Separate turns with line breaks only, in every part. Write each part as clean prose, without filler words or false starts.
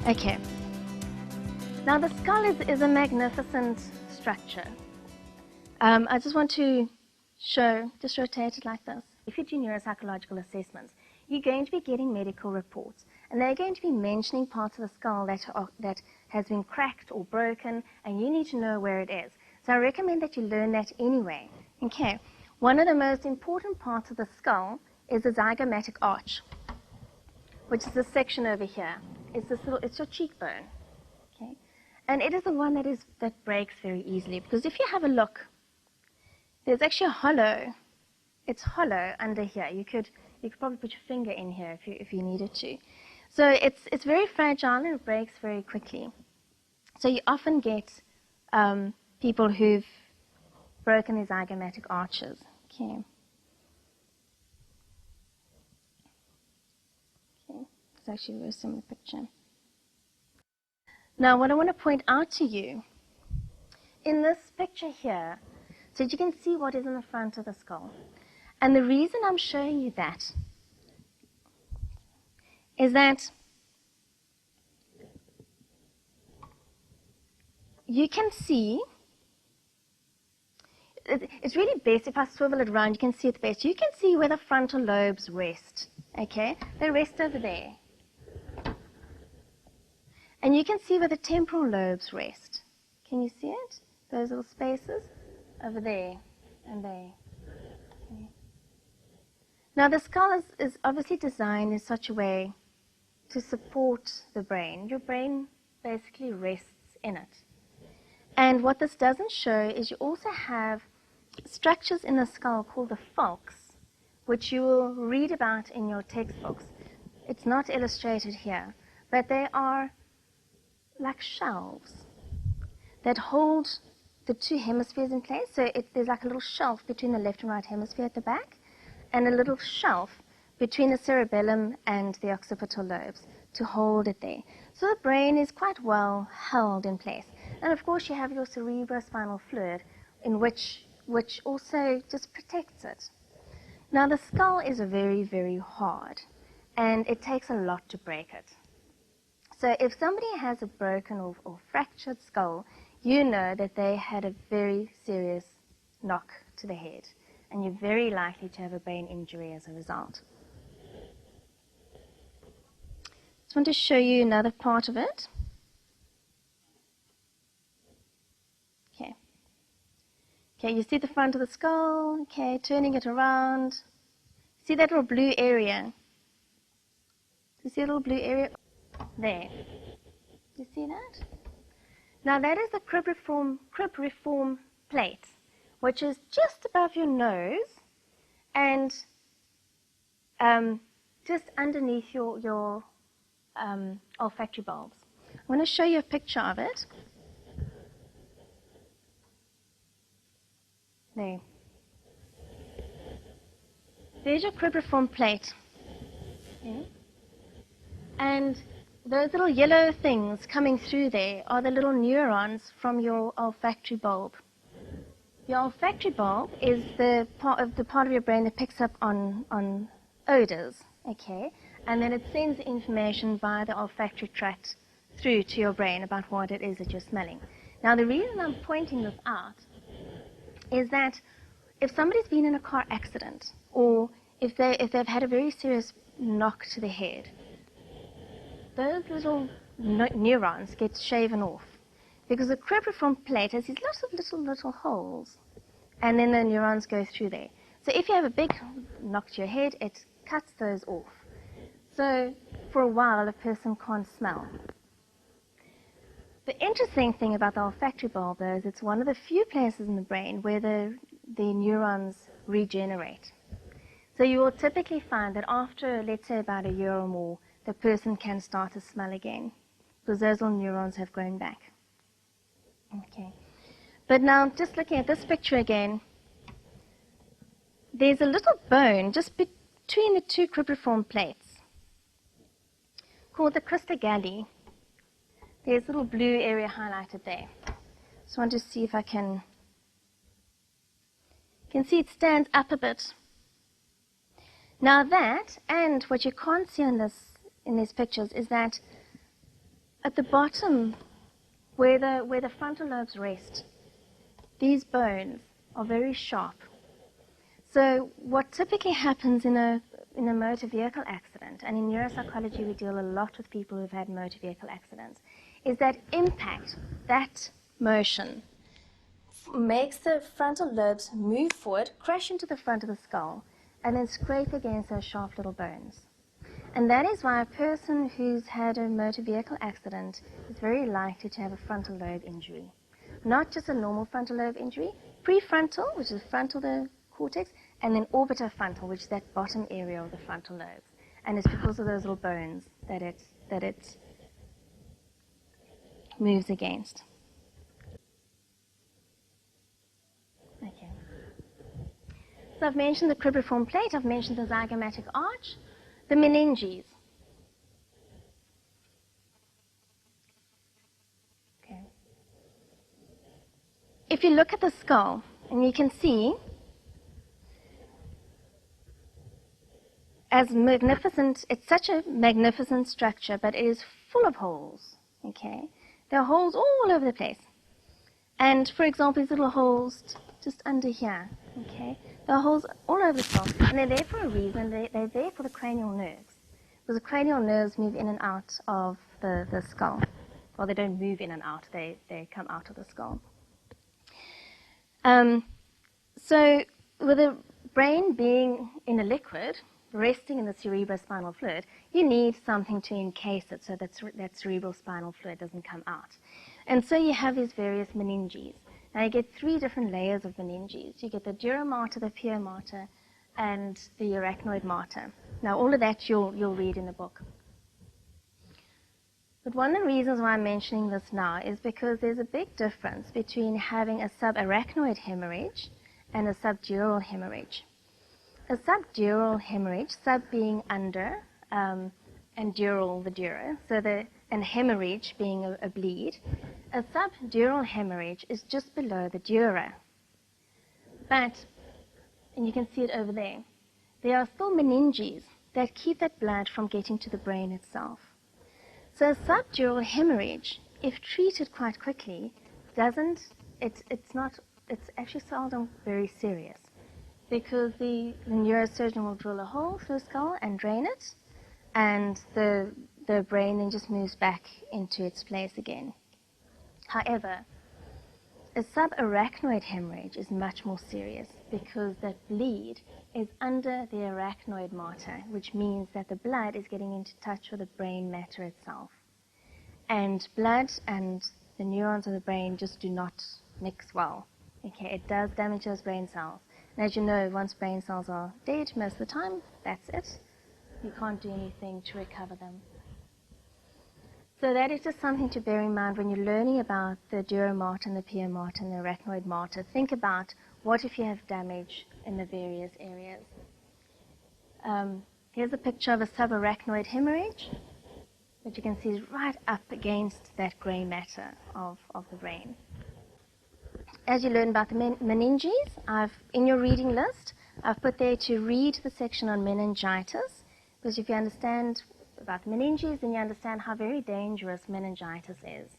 Okay. Now the skull is a magnificent structure. I just want to show, just rotate it like this. If you do neuropsychological assessments, you're going to be getting medical reports, and they're going to be mentioning parts of the skull that has been cracked or broken, and you need to know where it is. So I recommend that you learn that anyway. Okay. One of the most important parts of the skull is the zygomatic arch, which is this section over here. It's your cheekbone. Okay. And it is the one that breaks very easily, because if you have a look, there's actually a hollow. It's hollow under here. You could probably put your finger in here if you needed to. So it's very fragile and it breaks very quickly. So you often get people who've broken the zygomatic arches. Okay. Okay. It's actually a very similar picture. Now, what I want to point out to you in this picture here, so that you can see what is in the front of the skull. And the reason I'm showing you that is that you can see, it's really best, if I swivel it around, you can see it best. You can see where the frontal lobes rest, okay? They rest over there. And you can see where the temporal lobes rest. Can you see it? Those little spaces over there and there. Okay. Now the skull is obviously designed in such a way to support the brain. Your brain basically rests in it. And what this doesn't show is you also have structures in the skull called the falx, which you will read about in your textbooks. It's not illustrated here, but they are like shelves that hold the two hemispheres in place. So there's like a little shelf between the left and right hemisphere at the back, and a little shelf between the cerebellum and the occipital lobes to hold it there. So the brain is quite well held in place. And of course you have your cerebrospinal fluid, in which also just protects it. Now the skull is very, very hard, and it takes a lot to break it. So if somebody has a broken or fractured skull, you know that they had a very serious knock to the head, and you're very likely to have a brain injury as a result. Just want to show you another part of it. Okay. Okay, you see the front of the skull, okay, turning it around. See that little blue area? Do you see a little blue area? There. You see that? Now that is the cribriform plate, which is just above your nose and just underneath your olfactory bulbs. I want to show you a picture of it. There. There's your cribriform plate. Okay. And those little yellow things coming through there are the little neurons from your olfactory bulb. Your olfactory bulb is the part of your brain that picks up on odors, okay? And then it sends the information via the olfactory tract through to your brain about what it is that you're smelling. Now the reason I'm pointing this out is that if somebody's been in a car accident, or if they've had a very serious knock to the head, those little neurons get shaven off, because the cribriform plate has these lots of little holes, and then the neurons go through there. So if you have a big knock to your head, it cuts those off. So for a while, a person can't smell. The interesting thing about the olfactory bulb, though, is it's one of the few places in the brain where the neurons regenerate. So you will typically find that after, let's say, about a year or more, the person can start to smell again, because those little neurons have grown back. Okay. But now, just looking at this picture again, there's a little bone just between the two cribriform plates called the crista galli. There's a little blue area highlighted there. Just want to see if I can. You can see it stands up a bit. Now that, and what you can't see in these pictures, is that at the bottom, where the frontal lobes rest, these bones are very sharp. So what typically happens in a motor vehicle accident, and in neuropsychology we deal a lot with people who've had motor vehicle accidents, is that impact, that motion, makes the frontal lobes move forward, crash into the front of the skull, and then scrape against those sharp little bones. And that is why a person who's had a motor vehicle accident is very likely to have a frontal lobe injury. Not just a normal frontal lobe injury, prefrontal, which is frontal the cortex, and then orbitofrontal, which is that bottom area of the frontal lobes. And it's because of those little bones that it moves against. Okay. So I've mentioned the cribriform plate, I've mentioned the zygomatic arch, the meninges. Okay. If you look at the skull, and you can see, as magnificent, it's such a magnificent structure, but it is full of holes, okay? There are holes all over the place. And, for example, these little holes just under here, okay? There are holes all over the skull, and they're there for a reason. They're there for the cranial nerves, because the cranial nerves move in and out of the skull. Well, they don't move in and out. They come out of the skull. So with the brain being in a liquid, resting in the cerebrospinal fluid, you need something to encase it so that cerebrospinal fluid doesn't come out. And so you have these various meninges. Now you get 3 different layers of meninges. You get the dura mater, the pia mater, and the arachnoid mater. Now all of that you'll read in the book. But one of the reasons why I'm mentioning this now is because there's a big difference between having a subarachnoid hemorrhage and a subdural hemorrhage. A subdural hemorrhage, sub being under, and dural, the dura, and hemorrhage being a bleed. A subdural hemorrhage is just below the dura. But, and you can see it over there, there are still meninges that keep that blood from getting to the brain itself. So a subdural hemorrhage, if treated quite quickly, it's actually seldom very serious, because the neurosurgeon will drill a hole through the skull and drain it, and the brain then just moves back into its place again. However, a subarachnoid hemorrhage is much more serious, because that bleed is under the arachnoid mater, which means that the blood is getting into touch with the brain matter itself. And blood and the neurons of the brain just do not mix well. Okay, it does damage those brain cells. And as you know, once brain cells are dead, most of the time, that's it. You can't do anything to recover them. So that is just something to bear in mind when you're learning about the dura mater and the pia mater and the arachnoid mater. Think about, what if you have damage in the various areas? Here's a picture of a subarachnoid hemorrhage, that you can see is right up against that grey matter of the brain. As you learn about the meninges, in your reading list, I've put there to read the section on meningitis, because if you understand about the meninges, then you understand how very dangerous meningitis is.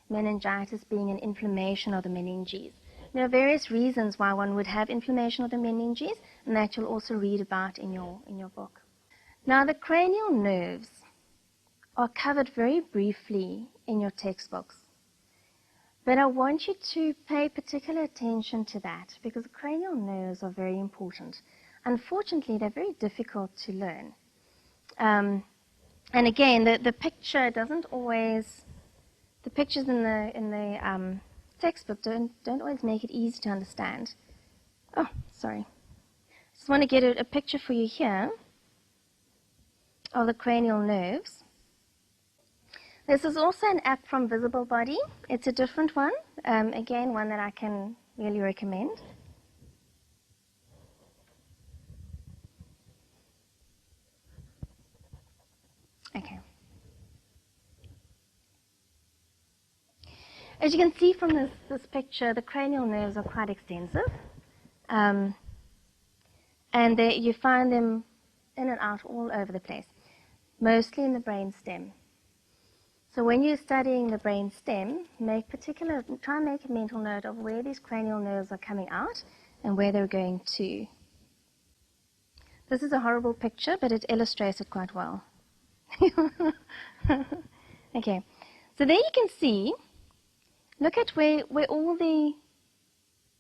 Meningitis being an inflammation of the meninges. There are various reasons why one would have inflammation of the meninges, and that you'll also read about in your book. Now, the cranial nerves are covered very briefly in your textbooks. But I want you to pay particular attention to that, because the cranial nerves are very important. Unfortunately, they're very difficult to learn. And again, the picture doesn't always, the pictures in the textbook don't always make it easy to understand. Oh, sorry. Just want to get a picture for you here of the cranial nerves. This is also an app from Visible Body. It's a different one. Again, one that I can really recommend. Okay. As you can see from this picture, the cranial nerves are quite extensive. And you find them in and out all over the place, mostly in the brain stem. So when you're studying the brain stem, try and make a mental note of where these cranial nerves are coming out and where they're going to. This is a horrible picture, but it illustrates it quite well. Okay, so there you can see, look at where all the,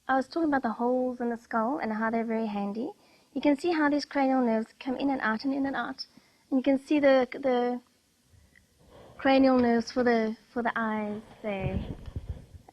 I was talking about the holes in the skull and how they're very handy. You can see how these cranial nerves come in and out and in and out. And you can see the cranial nerves for the eyes there.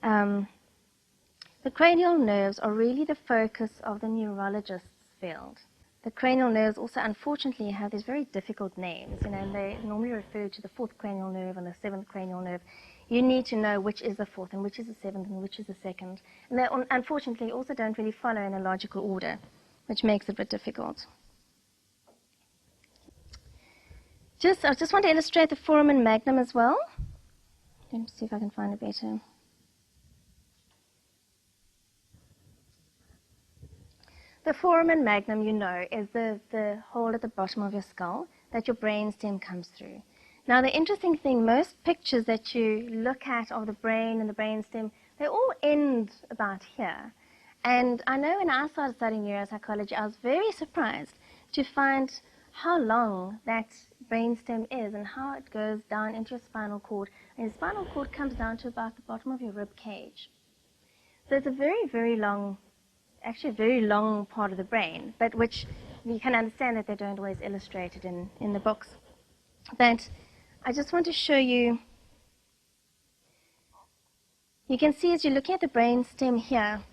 The cranial nerves are really the focus of the neurologist's field. The cranial nerves also, unfortunately, have these very difficult names, and they normally refer to the fourth cranial nerve and the seventh cranial nerve. You need to know which is the fourth and which is the seventh and which is the second. And they, unfortunately, also don't really follow in a logical order, which makes it a bit difficult. I just want to illustrate the foramen magnum as well. Let me see if I can find it better. The foramen magnum, you know, is the hole at the bottom of your skull that your brainstem comes through. Now, the interesting thing, most pictures that you look at of the brain and the brainstem, they all end about here. And I know when I started studying neuropsychology, I was very surprised to find how long that brainstem is and how it goes down into your spinal cord. And your spinal cord comes down to about the bottom of your rib cage. So it's a very, very long, actually a very long part of the brain, but which you can understand that they don't always illustrate it in the books. But I just want to show you, you can see as you're looking at the brainstem here,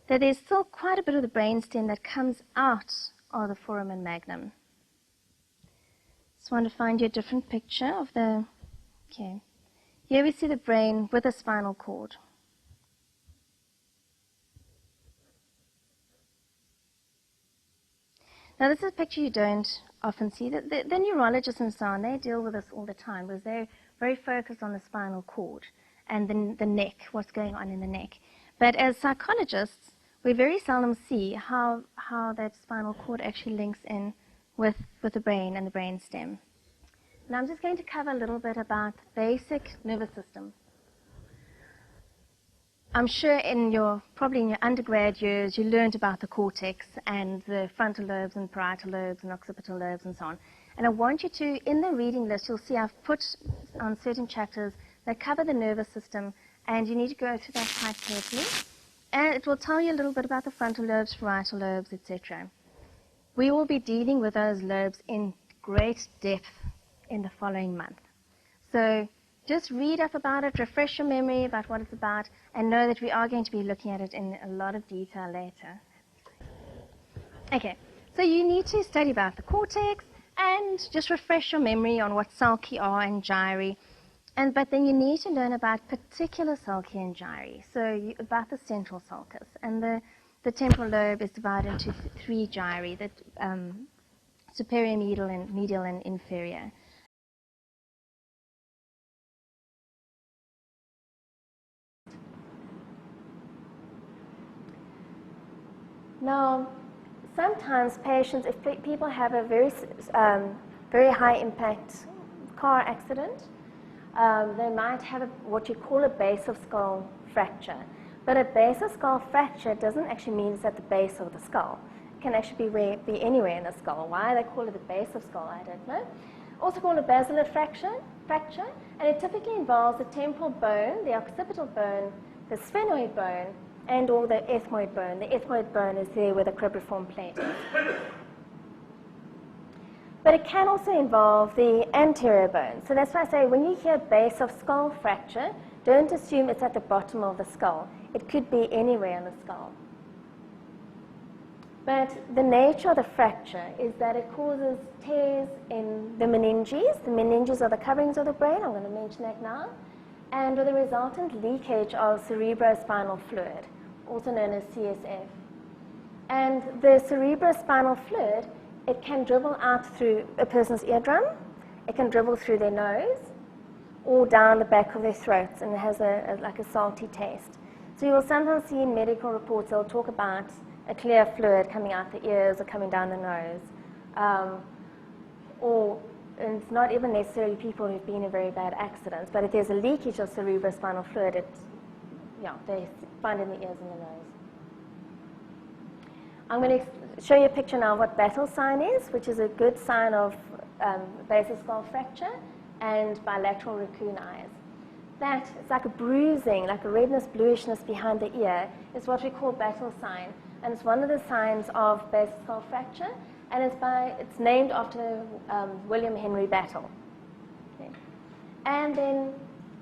that there's still quite a bit of the brainstem that comes out of the foramen magnum. Just want to find you a different picture of the, okay. Here we see the brain with a spinal cord. Now this is a picture you don't often see. The neurologists and so on, they deal with this all the time because they're very focused on the spinal cord and the neck, what's going on in the neck. But as psychologists, we very seldom see how that spinal cord actually links in with the brain and the brain stem. Now I'm just going to cover a little bit about the basic nervous system. I'm sure probably in your undergrad years, you learned about the cortex and the frontal lobes and parietal lobes and occipital lobes and so on. And I want you to, in the reading list, you'll see I've put on certain chapters that cover the nervous system, and you need to go through that quite carefully. And it will tell you a little bit about the frontal lobes, parietal lobes, etc. We will be dealing with those lobes in great depth in the following month. So just read up about it, refresh your memory about what it's about, and know that we are going to be looking at it in a lot of detail later. Okay, so you need to study about the cortex and just refresh your memory on what sulci are and gyri. But then you need to learn about particular sulci and gyri, so about the central sulcus. And the temporal lobe is divided into three gyri, the superior, medial, and inferior. Now, sometimes patients, if people have a very high impact car accident, they might have what you call a base of skull fracture. But a base of skull fracture doesn't actually mean it's at the base of the skull. It can actually be anywhere in the skull. Why they call it the base of skull, I don't know. Also called a basilar fracture, and it typically involves the temporal bone, the occipital bone, the sphenoid bone, and or the ethmoid bone. The ethmoid bone is there where the cribriform plate is. But it can also involve the anterior bone. So that's why I say when you hear base of skull fracture, don't assume it's at the bottom of the skull. It could be anywhere in the skull. But the nature of the fracture is that it causes tears in the meninges. The meninges are the coverings of the brain. I'm going to mention that now. And with a resultant leakage of cerebrospinal fluid, also known as CSF. And the cerebrospinal fluid, it can dribble out through a person's eardrum, it can dribble through their nose, or down the back of their throats, and it has like a salty taste. So you will sometimes see in medical reports, they'll talk about a clear fluid coming out the ears or coming down the nose, or and it's not even necessarily people who've been in very bad accidents, but if there's a leakage of cerebrospinal fluid, they find it in the ears and the nose. I'm going to show you a picture now of what Battle's sign is, which is a good sign of basal skull fracture and bilateral raccoon eyes. That is like a bruising, like a redness, bluishness behind the ear, is what we call Battle's sign, and it's one of the signs of basal skull fracture, and it's named after William Henry Battle. Okay. And then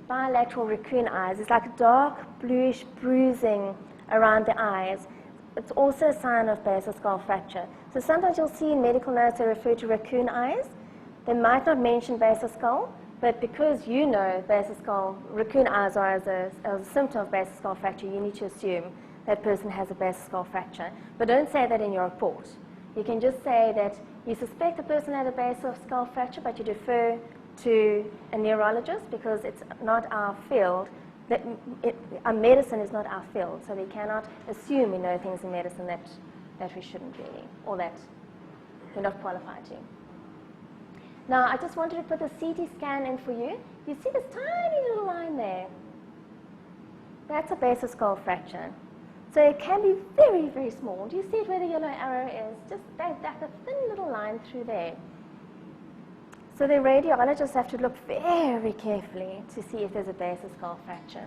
bilateral raccoon eyes is like a dark bluish bruising around the eyes. It's also a sign of basal skull fracture. So sometimes you'll see in medical notes they refer to raccoon eyes. They might not mention basal skull, but because you know basal skull, raccoon eyes are as a symptom of basal skull fracture, you need to assume that person has a basal skull fracture. But don't say that in your report. You can just say that you suspect the person had a basal skull fracture, but you defer to a neurologist because it's not our field. Medicine is not our field, so we cannot assume we know things in medicine that we shouldn't really, or that we're not qualified to. Now, I just wanted to put the CT scan in for you. You see this tiny little line there? That's a basal skull fracture. So it can be very, very small. Do you see it where the yellow arrow is? Just that a thin little line through there. So the radiologists have to look very carefully to see if there's a basal skull fracture.